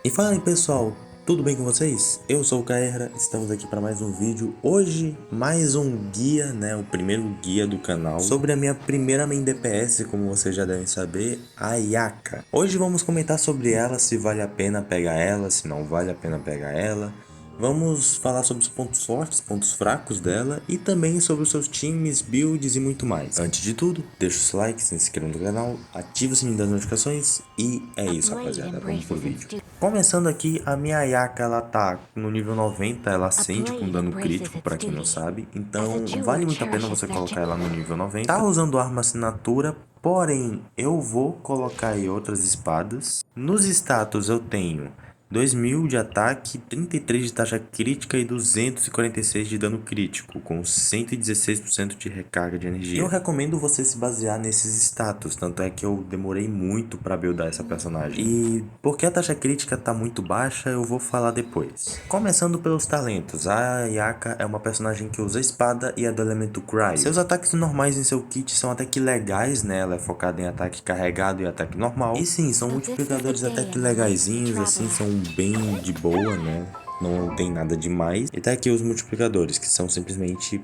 E fala aí pessoal, tudo bem com vocês? Eu sou o Kaera, estamos aqui para mais um vídeo. Hoje, mais um guia, o primeiro guia do canal sobre a minha primeira main DPS, como vocês já devem saber, a Yaka. Hoje vamos comentar sobre ela, se vale a pena pegar ela, se não vale a pena pegar ela. Vamos falar sobre os pontos fortes, pontos fracos dela e também sobre os seus times, builds e muito mais. Antes de tudo, deixa o seu like, se inscreva no canal, ative o sininho das notificações e é isso, rapaziada, vamos pro vídeo. Começando aqui, a minha Yaka, ela tá no nível 90, ela acende com dano crítico, pra quem não sabe, então vale muito a pena você colocar ela no nível 90. Tá usando arma assinatura, porém eu vou colocar aí outras espadas. Nos status eu tenho 2000 de ataque, 33 de taxa crítica e 246 de dano crítico, com 116% de recarga de energia. Eu recomendo você se basear nesses status, tanto é que eu demorei muito para buildar essa personagem. E porque a taxa crítica tá muito baixa, eu vou falar depois. Começando pelos talentos, a Yaka é uma personagem que usa espada e é do elemento Cryo. Seus ataques normais em seu kit são até que legais, né? Ela é focada em ataque carregado e ataque normal. E sim, são multiplicadores até que legaisinhos, assim, são bem de boa, né? Não tem nada demais. E tá aqui os multiplicadores, que são simplesmente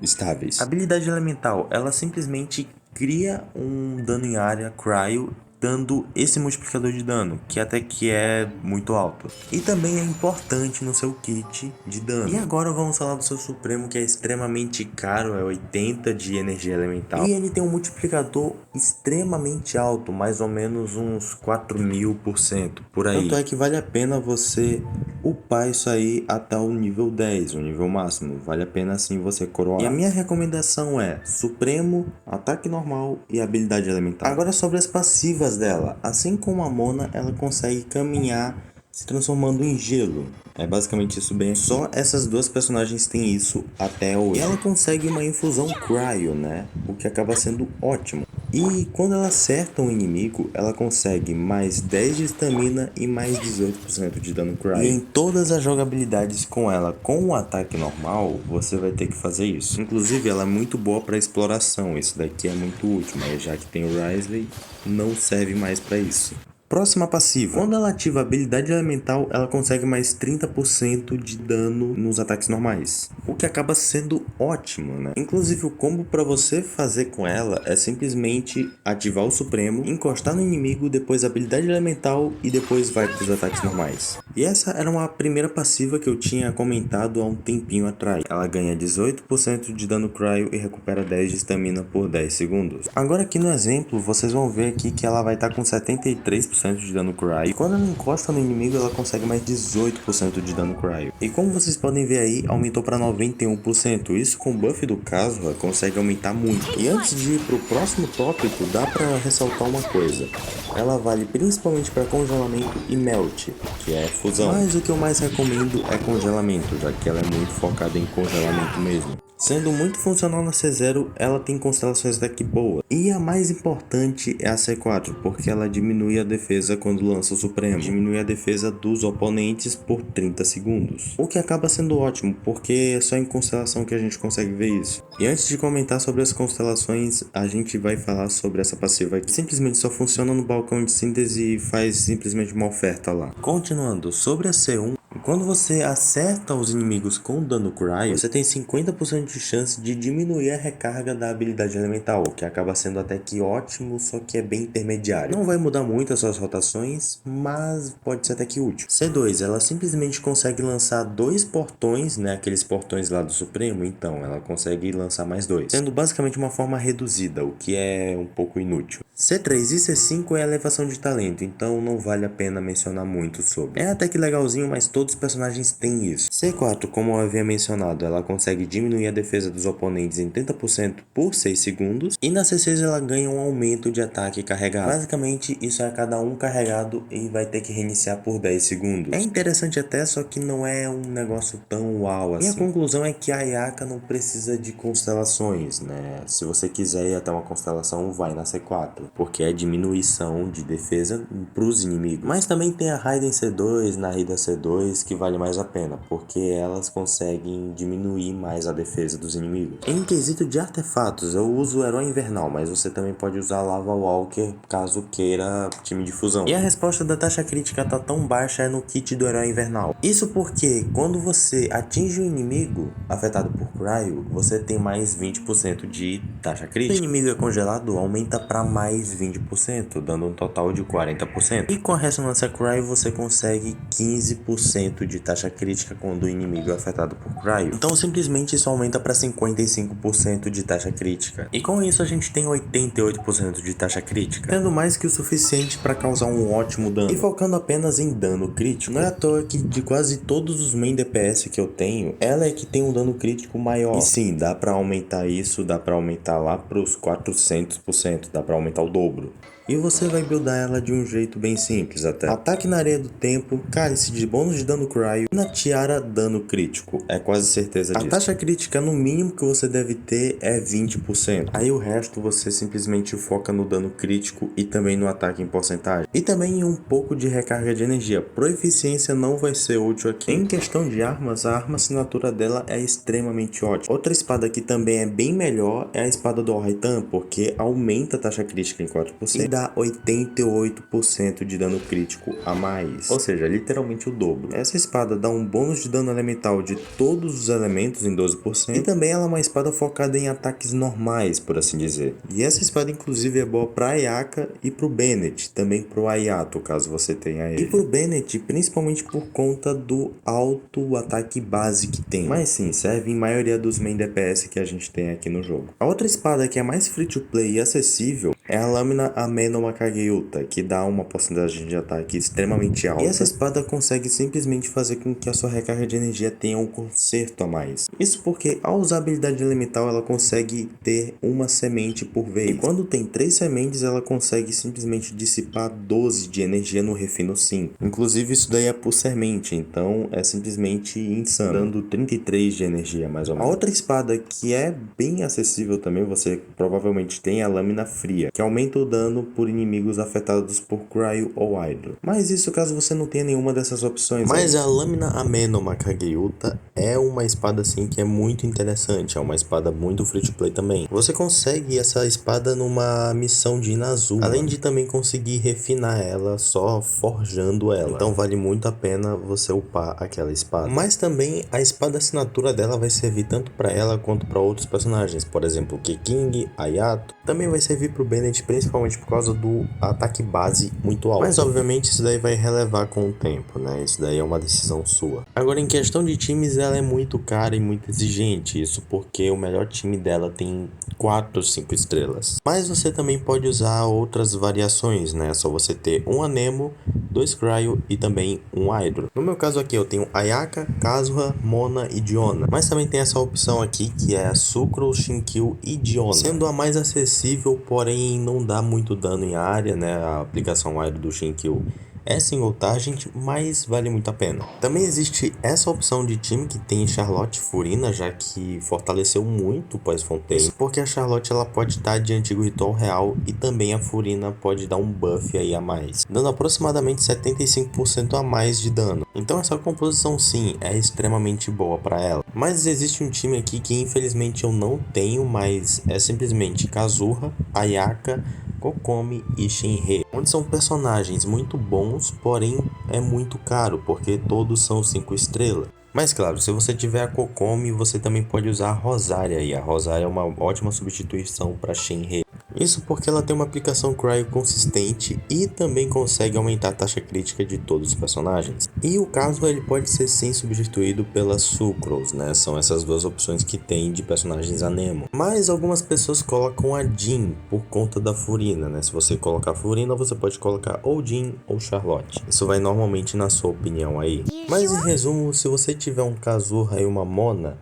estáveis. A habilidade elemental, ela simplesmente cria um dano em área cryo, dando esse multiplicador de dano, que até que é muito alto. E também é importante no seu kit de dano. E agora vamos falar do seu supremo, que é extremamente caro, é 80 de energia elemental. E ele tem um multiplicador extremamente alto, mais ou menos uns 4000% por aí. Tanto é que vale a pena você upar isso aí até o nível 10, o nível máximo. Vale a pena assim você coroar. E a minha recomendação é supremo, ataque normal e habilidade elemental. Agora sobre as passivas dela, assim como a Mona, ela consegue caminhar se transformando em gelo. É basicamente isso bem. Só essas duas personagens têm isso até hoje. E ela consegue uma infusão cryo, né? O que acaba sendo ótimo. E quando ela acerta um inimigo, ela consegue mais 10 de estamina e mais 18% de dano cryo. E em todas as jogabilidades com ela com o ataque normal, você vai ter que fazer isso. Inclusive, ela é muito boa para exploração. Isso daqui é muito útil, mas já que tem o Wriothesley, não serve mais para isso. Próxima passiva. Quando ela ativa a habilidade elemental, ela consegue mais 30% de dano nos ataques normais, o que acaba sendo ótimo, né? Inclusive o combo para você fazer com ela é simplesmente ativar o supremo, encostar no inimigo, depois a habilidade elemental e depois vai para os ataques normais. E essa era uma primeira passiva que eu tinha comentado há um tempinho atrás. Ela ganha 18% de dano cryo e recupera 10 de estamina por 10 segundos. Agora aqui no exemplo, vocês vão ver aqui que ela vai estar com 73% de dano cryo. E quando ela encosta no inimigo, ela consegue mais 18% de dano cryo. E como vocês podem ver aí, aumentou para 91%. Isso com o buff do Kazuha consegue aumentar muito. E antes de ir para o próximo tópico, dá para ressaltar uma coisa. Ela vale principalmente para congelamento e melt, que é fusão. Mas o que eu mais recomendo é congelamento, já que ela é muito focada em congelamento mesmo. Sendo muito funcional na C0, ela tem constelações até que boas. E a mais importante é a C4, porque ela diminui a defesa quando lança o Supremo. Diminui a defesa dos oponentes por 30 segundos. O que acaba sendo ótimo, porque é só em constelação que a gente consegue ver isso. E antes de comentar sobre as constelações, a gente vai falar sobre essa passiva que simplesmente só funciona no balcão de síntese e faz simplesmente uma oferta lá. Continuando, sobre a C1, quando você acerta os inimigos com dano cryo, você tem 50% de chance de diminuir a recarga da habilidade elemental, o que acaba sendo até que ótimo, só que é bem intermediário. Não vai mudar muito as suas rotações, mas pode ser até que útil. C2, ela simplesmente consegue lançar 2 portões, né, aqueles portões lá do Supremo, então ela consegue lançar mais 2, sendo basicamente uma forma reduzida, o que é um pouco inútil. C3 e C5 é a elevação de talento, então não vale a pena mencionar muito sobre. É até que legalzinho, mas todos os personagens têm isso. C4, como eu havia mencionado, ela consegue diminuir a defesa dos oponentes em 30% por 6 segundos. E na C6 ela ganha um aumento de ataque carregado. Basicamente, isso é a cada um carregado e vai ter que reiniciar por 10 segundos. É interessante até, só que não é um negócio tão uau assim. E a conclusão é que a Yaka não precisa de constelações, né? Se você quiser ir até uma constelação, vai na C4. Porque é diminuição de defesa para os inimigos. Mas também tem a Raiden C2, Narida C2 2 que vale mais a pena, porque elas conseguem diminuir mais a defesa dos inimigos. Em quesito de artefatos, eu uso o Herói Invernal, mas você também pode usar Lava Walker caso queira time de fusão. E a resposta da taxa crítica tá tão baixa é no kit do Herói Invernal. Isso porque quando você atinge o inimigo afetado por Cryo, você tem mais 20% de taxa crítica. Se o inimigo é congelado, aumenta para mais 20%, dando um total de 40%. E com a ressonância Cryo, você consegue 15% de taxa crítica quando o inimigo é afetado por Cryo. Então simplesmente isso aumenta para 55% de taxa crítica. E com isso a gente tem 88% de taxa crítica, sendo mais que o suficiente para causar um ótimo dano. E focando apenas em dano crítico, não é à toa que de quase todos os main DPS que eu tenho, ela é que tem um dano crítico maior. E sim, dá para aumentar isso, dá para aumentar lá para os 400%, dá para aumentar o dobro. E você vai buildar ela de um jeito bem simples até. Ataque na areia do tempo, cálice de bônus de dano cryo e na tiara dano crítico. É quase certeza disso. A taxa crítica no mínimo que você deve ter é 20%. Aí o resto você simplesmente foca no dano crítico e também no ataque em porcentagem. E também em um pouco de recarga de energia. Proeficiência não vai ser útil aqui. Em questão de armas, a arma assinatura dela é extremamente ótima. Outra espada que também é bem melhor é a espada do Al-Raitan, porque aumenta a taxa crítica em 4% e dá 88% de dano crítico a mais, ou seja, literalmente o dobro. Essa espada dá um bônus de dano elemental de todos os elementos em 12%, e também ela é uma espada focada em ataques normais, por assim dizer. E essa espada inclusive é boa para Ayaka e para o Bennett, também para o Ayato, caso você tenha ele. E para o Bennett, principalmente por conta do alto ataque base que tem, mas sim, serve em maioria dos main DPS que a gente tem aqui no jogo. A outra espada que é mais free to play e acessível é a lâmina Ameno Kageyuta, que dá uma porcentagem de ataque extremamente alta. E essa espada consegue simplesmente fazer com que a sua recarga de energia tenha um conserto a mais. Isso porque ao usar a habilidade elemental ela consegue ter uma semente por vez. E quando tem 3 sementes ela consegue simplesmente dissipar 12 de energia no refino 5. Inclusive isso daí é por semente, então é simplesmente insano, dando 33 de energia mais ou menos. A outra espada que é bem acessível também, você provavelmente tem a lâmina fria, que aumenta o dano por inimigos afetados por Cryo ou Hydro. Mas isso caso você não tenha nenhuma dessas opções. Mas a lâmina Ameno Kageyuta é uma espada assim que é muito interessante, é uma espada muito free to play também. Você consegue essa espada numa missão de Inazuma, além de também conseguir refinar ela só forjando ela. Então vale muito a pena você upar aquela espada. Mas também a espada assinatura dela vai servir tanto para ela quanto para outros personagens, por exemplo, Keking, Ayato. Também vai servir para o Bennett, principalmente por causa do ataque base muito alto. Mas obviamente isso daí vai relevar com o tempo, né? Isso daí é uma decisão sua. Agora em questão de times, ela é muito cara e muito exigente. Isso porque o melhor time dela tem 4 ou 5 estrelas. Mas você também pode usar outras variações, né? É só você ter um Anemo, 2 Cryo e também um Hydro. No meu caso aqui eu tenho Ayaka, Kazuha, Mona e Diona. Mas também tem essa opção aqui que é a Sucrose, Shinkyu e Diona, sendo a mais acessível, porém não dá muito dano em área, né? A aplicação Hydro do Shinkyu é single target, mas vale muito a pena. Também existe essa opção de time que tem Charlotte Furina, já que fortaleceu muito o pós-Fontaine, porque a Charlotte ela pode estar de antigo ritual real e também a Furina pode dar um buff aí a mais, dando aproximadamente 75% a mais de dano. Então essa composição sim é extremamente boa para ela. Mas existe um time aqui que infelizmente eu não tenho, mas é simplesmente Kazuha, Ayaka, Kokomi e Shinhei, onde são personagens muito bons, porém é muito caro, porque todos são 5 estrelas. Mas claro, se você tiver a Kokomi, você também pode usar a Rosária, e a Rosária é uma ótima substituição para Shinhei. Isso porque ela tem uma aplicação Cryo consistente e também consegue aumentar a taxa crítica de todos os personagens. E o caso ele pode ser sim substituído pela Sucrose, né? São essas duas opções que tem de personagens Anemo. Mas algumas pessoas colocam a Jean por conta da Furina, né? Se você colocar Furina, você pode colocar ou Jean ou Charlotte. Isso vai normalmente na sua opinião aí. Mas em resumo, se você tiver um Kazuha e uma Mona,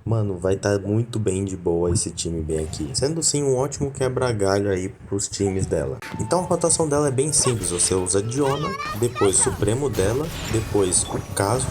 mano, vai estar muito bem de boa esse time bem aqui, sendo sim um ótimo quebra-galho aí pros times dela. Então a rotação dela é bem simples, você usa a Diona, depois o Supremo dela, depois o Caso,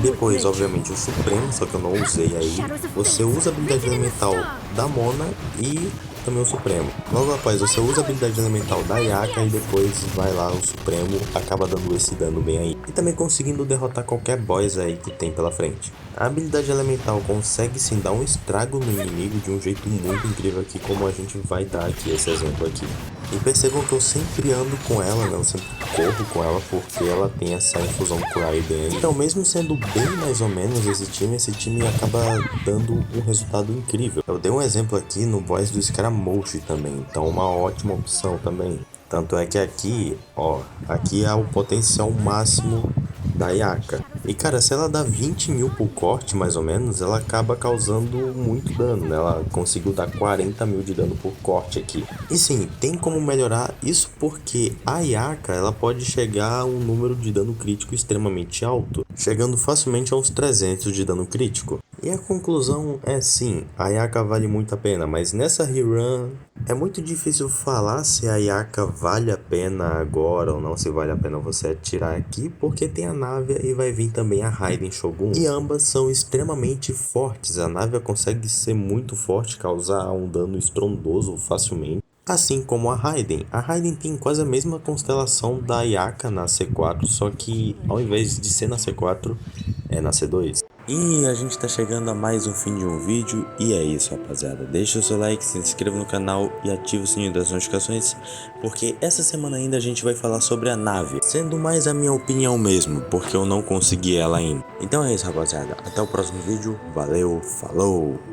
depois obviamente o Supremo, só que eu não usei aí, você usa a habilidade elemental da Mona e também o Supremo. Logo após, você usa a habilidade elemental da Ayaka e depois vai lá o Supremo, acaba dando esse dano bem aí. E também conseguindo derrotar qualquer boss aí que tem pela frente. A habilidade elemental consegue sim dar um estrago no inimigo de um jeito muito incrível aqui, como a gente vai dar aqui esse exemplo aqui. E percebam que eu sempre ando com ela, né? Eu sempre corro com ela porque ela tem essa infusão com Raiden. Então, mesmo sendo bem mais ou menos esse time acaba dando um resultado incrível. Eu dei um exemplo aqui no boss do Scaramouche também, então uma ótima opção também. Tanto é que aqui, ó, aqui é o potencial máximo da Ayaka. E cara, se ela dá 20 mil por corte, mais ou menos, ela acaba causando muito dano, né? Ela conseguiu dar 40 mil de dano por corte aqui. E sim, tem como melhorar isso porque a Ayaka, ela pode chegar a um número de dano crítico extremamente alto, chegando facilmente a uns 300 de dano crítico. E a conclusão é sim, a Ayaka vale muito a pena, mas nessa rerun é muito difícil falar se a Ayaka vale a pena agora ou não, se vale a pena você atirar aqui, porque tem a Navia e vai vir também a Raiden Shogun. E ambas são extremamente fortes, a Navia consegue ser muito forte, causar um dano estrondoso facilmente. Assim como a Raiden. A Raiden tem quase a mesma constelação da Ayaka na C4, só que ao invés de ser na C4, é na C2. E a gente tá chegando a mais um fim de um vídeo, e é isso, rapaziada. Deixa o seu like, se inscreva no canal e ative o sininho das notificações, porque essa semana ainda a gente vai falar sobre a nave, sendo mais a minha opinião mesmo, porque eu não consegui ela ainda. Então é isso, rapaziada. Até o próximo vídeo. Valeu, falou!